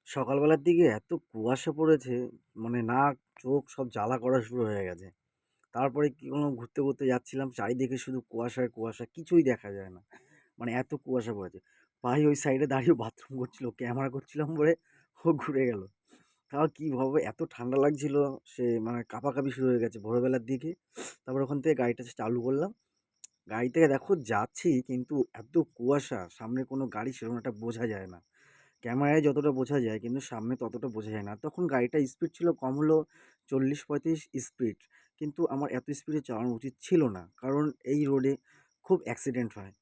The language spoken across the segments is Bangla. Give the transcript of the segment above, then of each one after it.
সকালবেলার দিকে এত কুয়াশা পড়েছে, মানে নাক, চোখ সব জ্বালা করা শুরু হয়ে গেছে। তারপরে কি কোনো ঘুরতে যাচ্ছিলাম, চারিদিকে শুধু কুয়াশায় কুয়াশা, কিছুই দেখা যায় না। মানে এত কুয়াশা পড়েছে। ভাই ওই সাইডে দাঁড়িয়ে বাথরুম করছিল, ক্যামেরা করছিলাম বলে ও ঘুরে গেল। তাও কিভাবে এত ঠান্ডা লাগছিল, সে মানে কাঁপাকাঁপি শুরু হয়ে গেছে ভোরবেলার দিকে। তারপর ওখান থেকে গাড়িটা চালু করলাম। গাড়ি থেকে দেখো যাচ্ছি, কিন্তু এত কুয়াশা, সামনে কোনো গাড়ি সেরকম একটা বোঝা যায় না। ক্যামেরায় যতটা বোঝা যায় কিন্তু সামনে ততটা বোঝা যায় না। তখন গাড়িটার স্পিড ছিল কম হলেও 40-35 স্পিড। কিন্তু আমার এত স্পিডে চালানো উচিত ছিল না। কারণ এই রোডে খুব অ্যাক্সিডেন্ট হয়।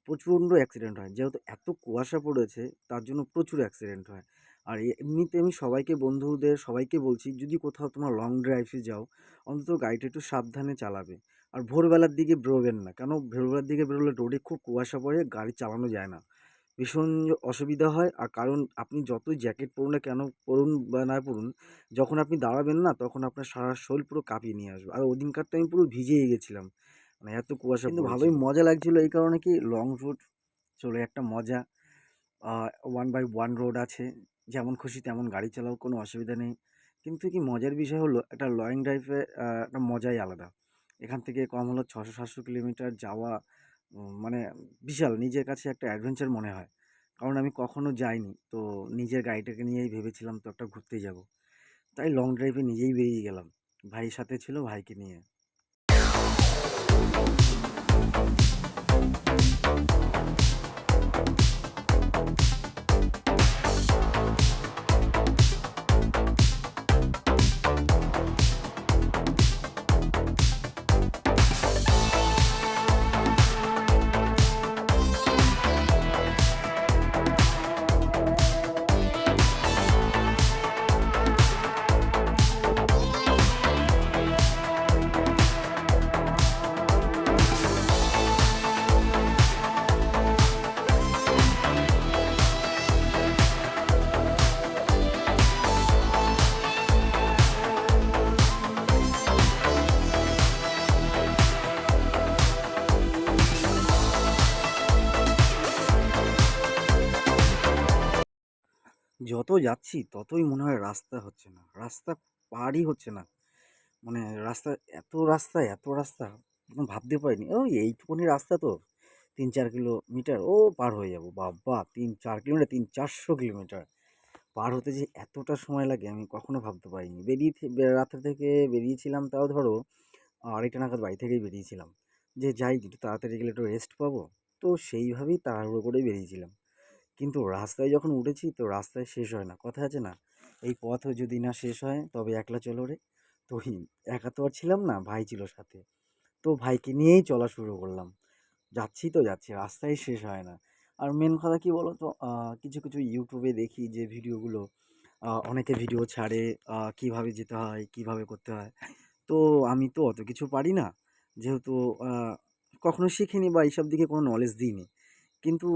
প্রচণ্ড অ্যাক্সিডেন্ট হয়। যেহেতু এত কুয়াশা পড়েছে তার জন্য প্রচুর অ্যাক্সিডেন্ট হয়। আর এমনিতে আমি সবাইকে, বন্ধুদের সবাইকে বলছি, যদি কোথাও তোমরা লং ড্রাইভে যাও অন্তত গাড়িটা একটু সাবধানে চালাবে। আর ভোরবেলার দিকে বেরোবেন না। কেন ভোরবেলার দিকে বেরোলে রোডে খুব কুয়াশা পড়ে, গাড়ি চালানো যায় না। ভীষণ অসুবিধা হয়। আর কারণ আপনি যতই জ্যাকেট পরুন না কেন, পরুন বা না পরুন, যখন আপনি দাঁড়াবেন না তখন আপনার সারা শরীর পুরো কাঁপিয়ে নিয়ে আসবে। আর ওদিনকার তো আমি পুরো ভিজেই গেছিলাম। মানে এত কুয়াশা কিন্তু ভালোই পড়েছিল। মজা লাগছিল, এই কারণে কি, লং রুট চলে একটা মজা। 1/1 রোড আছে। যেমন খুশি তেমন গাড়ি চালাও, কোনো অসুবিধা নেই। কিন্তু কি মজার বিষয় হলো, একটা লং ড্রাইভে একটা মজাই আলাদা। এখান থেকে কম হলেও 600-700 কিলোমিটার যাওয়া মানে বিশাল নিজের কাছে একটা অ্যাডভেঞ্চার মনে হয়। কারণ আমি কখনো যাইনি। তো নিজের গাড়িটাকে নিয়েই ভেবেছিলাম তো একটা ঘুরতে যাবো। তাই লং ড্রাইভে নিজেই বেরিয়ে গেলাম। ভাই সাথে ছিল, ভাইকে নিয়ে। যত যাচ্ছি ততই মনে হয় রাস্তা হচ্ছে না। রাস্তা পারই হচ্ছে না। মানে রাস্তা, এত রাস্তা ভাবতে পারিনি। ওই এইটুকুনি রাস্তা তো 3-4 কিলোমিটার ও পার হয়ে যাবো। বাবা, 3-4 কিলোমিটার, 300-400 কিলোমিটার পার হতে যে এতটা সময় লাগে আমি কখনো ভাবতে পারিনি। রাত্রে থেকে বেরিয়েছিলাম, তাও ধরো 2:30 নাগাদ বাড়ি থেকেই বেরিয়েছিলাম, যে যাই একটু তাড়াতাড়ি গেলে একটু রেস্ট পাবো। তো সেইভাবেই তাড়াহুড়ো করে বেরিয়েছিলাম। কিন্তু রাস্তায় যখন উঠেছি তো রাস্তায় শেষ হয় না। কথা আছে না, এই পথ যদি না শেষ হয় তবে একলা চলো রে। তো একা তো আর ছিলাম না, ভাই ছিল সাথে। তো ভাইকে নিয়েই চলা শুরু করলাম। যাচ্ছি তো যাচ্ছি, রাস্তাই শেষ হয় না। আর মেন কথা কি বলো তো, কিছু কিছু ইউটিউবে দেখি যে ভিডিওগুলো, অনেকে ভিডিও ছাড়ে, কিভাবে যেতে হয়, কিভাবে করতে হয়। তো আমি তো অত কিছু পারি না, যেহেতু কখনো শিখিনি বা এইসব দিকে কোনো নলেজ দিইনি। কিন্তু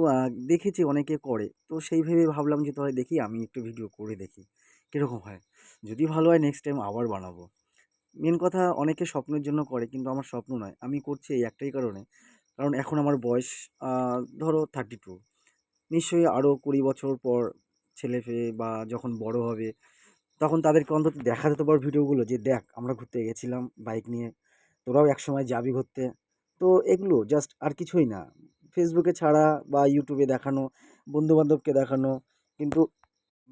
দেখেছি অনেকে করে। তো সেই ভেবে ভাবলাম যে তাহলে দেখি আমি একটু ভিডিও করে দেখি কীরকম হয়। যদি ভালো হয় নেক্সট টাইম আবার বানাবো। মেন কথা, অনেকে স্বপ্নের জন্য করে কিন্তু আমার স্বপ্ন নয়। আমি করছি এই একটাই কারণে, কারণ এখন আমার বয়স আ ধরো 32। নিশ্চয়ই আরও 20 বছর পর ছেলে-পেলে বা যখন বড় হবে তখন তাদেরকে অন্তত দেখাতে তো পারবো ভিডিওগুলো, যে দেখ আমরা ঘুরতে গেছিলাম বাইক নিয়ে। তোরাও একসময় যাবি ঘুরতে। তো এগুলো জাস্ট আর কিছুই না। ফেসবুকে ছাড়া বা ইউটিউবে দেখানো, বন্ধু-বান্ধবকে দেখানো। কিন্তু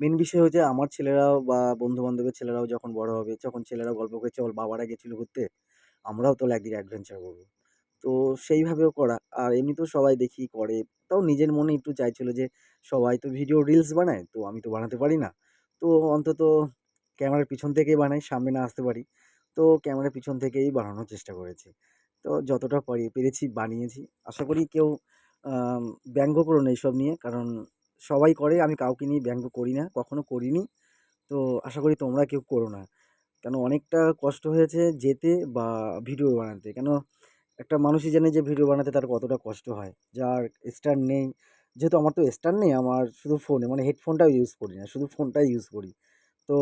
মেন বিষয় হচ্ছে আমার ছেলেরাও বা বন্ধু-বান্ধবের ছেলেরাও যখন বড় হবে, তখন ছেলেরাও গল্প করে, "চল বাবারা গেছিল ঘুরতে, আমরাও তাহলে একদিন অ্যাডভেঞ্চার করব।" তো সেইভাবেও করা। আর এমনিতেও সবাই দেখি করে। তাও নিজের মনে একটু চাইছিল যে সবাই তো ভিডিও রিলস বানায়, তো আমি তো বানাতে পারি না। তো অন্তত ক্যামেরার পিছন থেকেই বানাই, সামনে না আসতে পারি। তো ক্যামেরার পিছন থেকেই বানানোর চেষ্টা করেছি। তো যতটা পেরেছি বানিয়েছি। আশা করি কেউ আম ব্যঙ্গ করো না এইসব নিয়ে। কারণ সবাই করে, আমি কাউকে নিয়ে ব্যঙ্গ করি না, কখনো করিনি। তো আশা করি তোমরা কেউ করো না। কেন অনেকটা কষ্ট হয়েছে যেতে বা ভিডিও বানাতে। কেন একটা মানুষই জানে যে ভিডিও বানাতে তার কতটা কষ্ট হয়। যার স্ট্যান্ড নেই, যেহেতু আমার তো স্ট্যান্ড নেই, আমার শুধু ফোনে, মানে হেডফোনটাও ইউজ করি না, শুধু ফোনটাই ইউজ করি। তো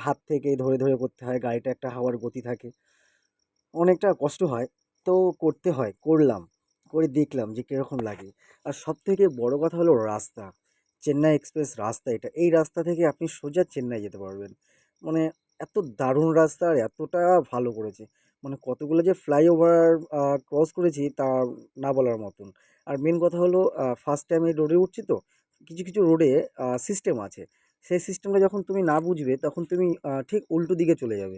হাত থেকেই ধরে করতে হয়, গাড়িটা একটা হাওয়ার গতি থাকে। অনেকটা কষ্ট হয়। তো করতে হয়, করলাম। করে দেখলাম যে কিরকম লাগে। আর সবথেকে বড় কথা হলো রাস্তা। চেন্নাই এক্সপ্রেস রাস্তা এটা, এই রাস্তা থেকে আপনি সোজা চেন্নাই যেতে পারবেন। মানে এত দারুণ রাস্তা আর এতটা ভালো করেছে। মানে কতগুলো যে ফ্লাইওভার ক্রস করেছি তা না বলার মতন। আর মেন কথা হলো ফার্স্ট টাইম এই রোডে উঠছি তো, কিছু, কিছু রোডে সিস্টেম আছে। সেই সিস্টেমটা যখন তুমি না বুঝবে তখন তুমি ঠিক উল্টো দিকে চলে যাবে।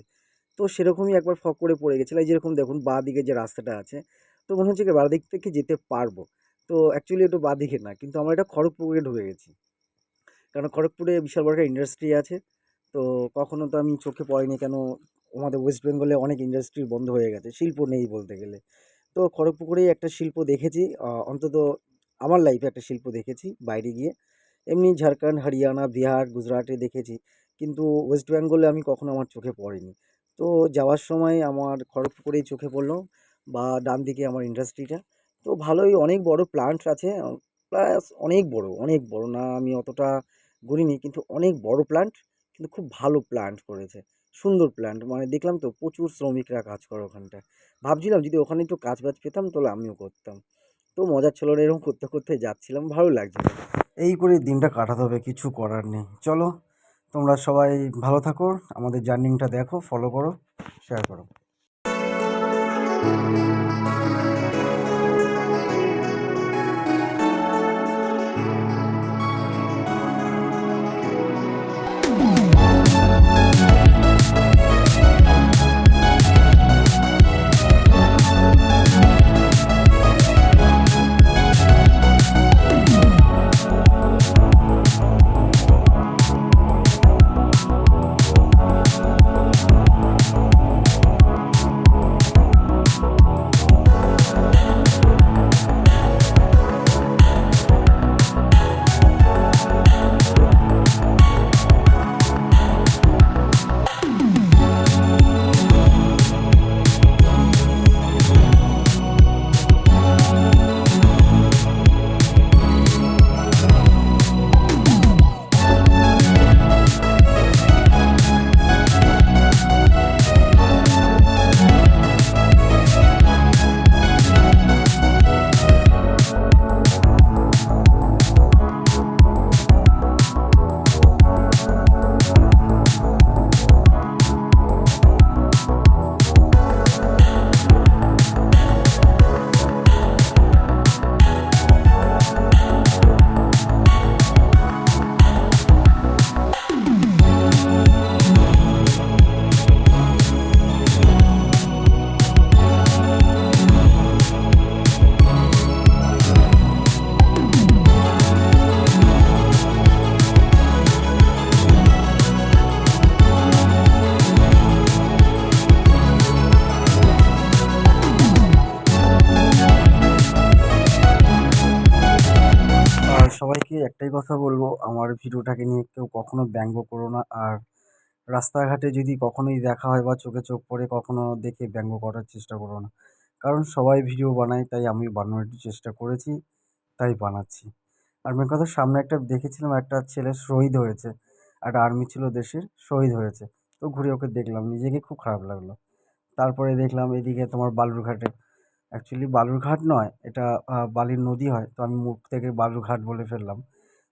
তো সেরকমই একবার ফক করে পড়ে গেছিলাম। এই যেরকম দেখুন বাঁদিকে যে রাস্তাটা আছে, তো মনে হচ্ছে কি বাঁদিক থেকে যেতে পারবো। তো অ্যাকচুয়ালি এটা বাঁদিকে না, কিন্তু আমরা এটা খড়গপুরে ঢুকে গেছি। কারণ খড়গপুরে বিশাল বড় একটা ইন্ডাস্ট্রি আছে। তো কখনো তো আমি চোখে পড়েনি, কেন আমাদের ওয়েস্ট বেঙ্গলে অনেক ইন্ডাস্ট্রি বন্ধ হয়ে গেছে, শিল্প নেই বলতে গেলে। তো খড়গপুরেই একটা শিল্প দেখেছি, অন্তত আমার লাইফে একটা শিল্প দেখেছি বাইরে গিয়ে। এমনি ঝাড়খণ্ড, হরিয়ানা, বিহার, গুজরাটে দেখেছি, কিন্তু ওয়েস্ট বেঙ্গলে আমি কখনো আমার চোখে পড়েনি। তো যাওয়ার সময় আমার খড়গপুরেই চোখে পড়লো, বা ডান দিকে আমার ইন্ডাস্ট্রিটা। তো ভালোই অনেক বড় প্লান্ট আছে, প্লাস অনেক বড়, অনেক বড় না, আমি অতটা গুনিনি, কিন্তু অনেক বড় প্লান্ট, কিন্তু খুব ভালো প্লান্ট করেছে, সুন্দর প্লান্ট। মানে দেখলাম তো প্রচুর শ্রমিকরা কাজ করে ওখানটায়। ভাবছিলাম যদি ওখানে একটু কাজ বাজ পেতাম তাহলে আমিও করতাম। তো মজার ছিল না, এরকম করতে করতে যাচ্ছিলাম, ভালো লাগছিল। এই করে দিনটা কাটাতে হবে, কিছু করার নেই। চলো, তোমরা সবাই ভালো থাকো, আমাদের জার্নিংটা দেখো, ফলো করো, শেয়ার করো। আর সবাইকে একটাই কথা বলবো, আমার ভিডিওটাকে নিয়ে কেউ কখনো ব্যঙ্গ করো না। আর রাস্তাঘাটে যদি কখনোই দেখা হয় বা চোখে চোখ পড়ে কখনো দেখে ব্যঙ্গ করার চেষ্টা করো না। কারণ সবাই ভিডিও বানায়, তাই আমি বানানোর একটু চেষ্টা করেছি, তাই বানাচ্ছি। আর মেন কথা, সামনে একটা দেখেছিলাম একটা ছেলে শহীদ হয়েছে, একটা আর্মি ছিল দেশের, শহীদ হয়েছে। তো ঘুরে ওকে দেখলাম, নিজেকে খুব খারাপ লাগলো। তারপরে দেখলাম এদিকে তোমার বালুরঘাটে, অ্যাকচুয়ালি বালুরঘাট নয় এটা, বালির নদী হয়, তো আমি মুখ থেকে বালুরঘাট বলে ফেললাম।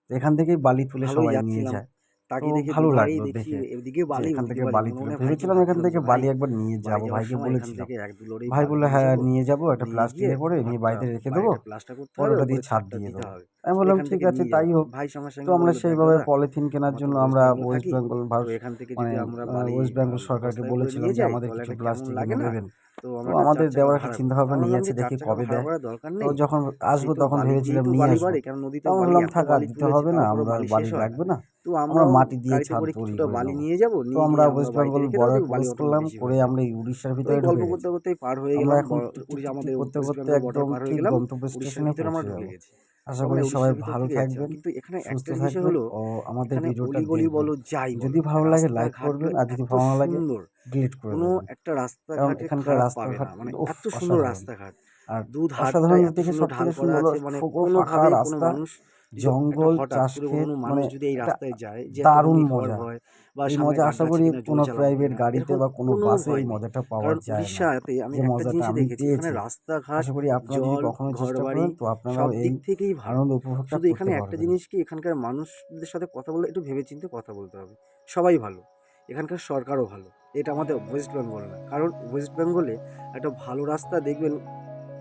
তো এখান থেকেই বালি তুলে ভালোই সবাই নিয়ে যাচ্ছিলাম। যায়। তো তাকিয়ে দেখি ভালো দুধারেই লাগলো দেখি দেখে এদিকে যে বালি এখান ওদিকে থেকে বালি। বালি মনে তুলে মনে ভাইকে ভেবেছিলাম এখান ভাবছিলাম থেকে যে ভাই, বালি একবার নিয়ে বাড়ি যাবো, যাওয়ার ভাইকে সময় এখান বলেছিলাম। থেকে ১-২ লরি ভাই বালি বললো নিয়ে হ্যাঁ যাবো। নিয়ে যাবো, একটা নিয়ে গিয়ে প্লাস্টিকে করে নিয়ে ঘরটা বাড়িতে রেখে দেবো, বাইরেটা প্লাস্টার করতে পরে হবে, ওটা ওপরে দিয়ে ছাদ ছাদটা দিয়ে দিতে দেবো। হবে। আমি বললাম এখান ঠিক থেকে আছে নিয়ে তাই যাবো। হোক। ভাই আমার তো সঙ্গে আমরা বলল, "দেখ সেইভাবে দাদা, পলিথিন কেনার আমরা তো জন্য ওয়েস্ট আমরা বেঙ্গলে ওয়েস্ট থাকি। বেঙ্গল তো ভারত, এখান থেকে মানে যদি আমরা বালি ওয়েস্ট বেঙ্গল সরকারকে বস্তায় করে বলেছিলাম নিয়ে যে যাই আমাদের তাহলে কিছু এটা কেমন প্লাস্টিক লাগে এনে না? দেবেন। তো তো আমরা একটা 4 আমাদের চাকা দেওয়ার একটা ভাড়া করব।" তো চিন্তাভাবনা আমি বললাম নিয়েছে, যে 4 দেখি চাকা কবে ভাড়া দেয়। করার দরকার তো নেই। যখন সেই আসবো তো তখন বালি দিয়েই ভেবেছিলাম তো নিয়ে বালি আসবো। বাড়ে। কেন তো নদীতে আমি বালি বললাম এত থাক আর বালি দিতে তুলেছি হবে না, তারপরেও আমরা আর বালি শেষ বালি হয় না। লাগবে না। তো আমরা আমরাও মাটি দিয়ে গাড়িতে ছাদ করে তৈরি কিছুটা করে বালি নেবো। নিয়ে যাবো। তো নিয়ে আমরা গিয়ে আমরা ওয়েস্ট বাড়িতে বেঙ্গল রেখে দেবো, বর্ডার দেখবি বালি ক্রস করলাম, অটোমেটিক শেষ করে হয়ে যাবে। আমরা এই উড়িষ্যার তো এই ভিতরে গল্প ঢুকে করতে গেছি। করতেই পার হয়ে আমরা গেলাম এখন টিক টিক টিক টিক আমাদের করতে ওয়েস্ট করতে বেঙ্গল একদম বর্ডার পার হয়ে ঠিক গেলাম। গন্তব্য উড়িষ্যার স্টেশনে ভিতরে আমরা পৌঁছে ঢুকে যাবো। গেছি। আশা তো আমরা করি সবাই উড়িষ্যার ভিতর ভালো থেকে যাচ্ছিলাম। থাকবেন, কিন্তু এখানে সুস্থ একটা বিষয় থাকবেন হলো, ও আমাদের এখানে ভিডিওটা অলিগলি দেখবেন। বলো যাই যদি বলো, ভালো লাগে লাইক রাস্তাঘাটগুলো করবেন, আর যদি এত ভালো না লাগে সুন্দর, ডিলিট করে কোনো দেবেন। একটা কারণ রাস্তাঘাটে এখানকার খারাপ পাবে না। মানে রাস্তাঘাটগুলো উফ, এত সুন্দর অসাধারণ। রাস্তাঘাট। আর দুধারটায় অসাধারণ এত থেকে সুন্দর সব ঢাল থেকে করা সুন্দর হলো আছে, মানে পুরো ফাঁকা কোনোভাবেই কোনো রাস্তা। মানুষ যদি একটা জঙ্গল, হঠাৎ চাষ করে ক্ষেত কোনো মানুষ মানে যদি এই একটা রাস্তায় যায় যে এত দারুণ গম্ভীর মজা। হয় বা এই সামনে মজা আশা গাড্ডা আছে করি কিনা, জল কোনো চালাবো প্রাইভেট কিনা, গাড়িতে এরকম বা কোনো কোনো বাসে এই ভয় নেই। মজাটা পাওয়া কারণ যায় না। উড়িষ্যাতে আমি যে একটা মজাটা জিনিসই আমি দেখেছি, এখানে পেয়েছি। রাস্তাঘাট, আশা করি আপনারা যদি জল, কখনো চেষ্টা ঘরবাড়ি করেন তো আপনারাও সব এই দিক থেকেই ভালো। আনন্দ উপভোগটা শুধু করতে এখানে একটা পারবেন। জিনিস কি, এখানকার মানুষদের সাথে কথা বললে একটু ভেবেচিন্তে কথা বলতে হবে। সবাই ভালো। এখানকার সরকারও ভালো। এটা আমাদের ওয়েস্ট বেঙ্গল না। কারণ ওয়েস্ট বেঙ্গলে একটা ভালো রাস্তা দেখবেন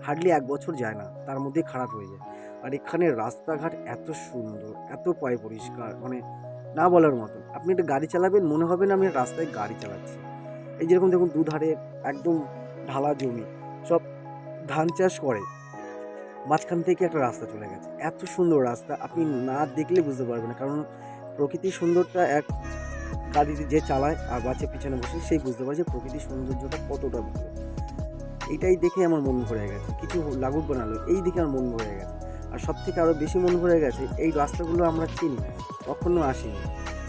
হার্ডলি ১ বছর যায় না, তার মধ্যেই খারাপ হয়ে যায়। আর এখানে রাস্তাঘাট এত সুন্দর, এত পয় পরিষ্কার, মানে না বলার মতন। আপনি একটা গাড়ি চালাবেন, মনে হবে না আমি রাস্তায় গাড়ি চালাচ্ছি। এই যেরকম দেখুন দুধারে একদম ঢালা জমি, সব ধান চাষ করে। মাঝখান থেকে একটা রাস্তা চলে গেছে। এত সুন্দর রাস্তা আপনি না দেখলে বুঝতে পারবেন না। কারণ প্রকৃতির সুন্দরটা এক গাড়িতে যে চালায় আর বাসে পিছনে বসে সেই বুঝতে পারে যে প্রকৃতির সৌন্দর্যটা কতটা ভালো। এইটাই দেখে আমার মন ভরে গেছে। কিছু লাগুক বা না লাগুক, এই দেখে আমার মন ভরে গেছে। আর সবথেকে আরও বেশি মন ভরে গেছে, এই রাস্তাগুলো আমরা চিনি না, কখনো আসিনি।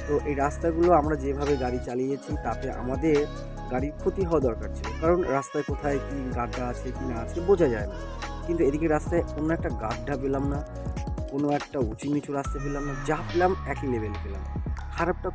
তো এই রাস্তাগুলো আমরা যেভাবে গাড়ি চালিয়েছি তাতে আমাদের গাড়ির ক্ষতি হওয়া দরকার ছিল। কারণ রাস্তায় কোথায় কী গাড্ডা আছে কি না আছে বোঝা যায় না। কিন্তু এদিকে রাস্তায় কোনো একটা গাড্ডা পেলাম না, কোনো একটা উঁচু নিচু রাস্তা পেলাম না, যা পেলাম একই লেভেল পেলাম। খারাপটা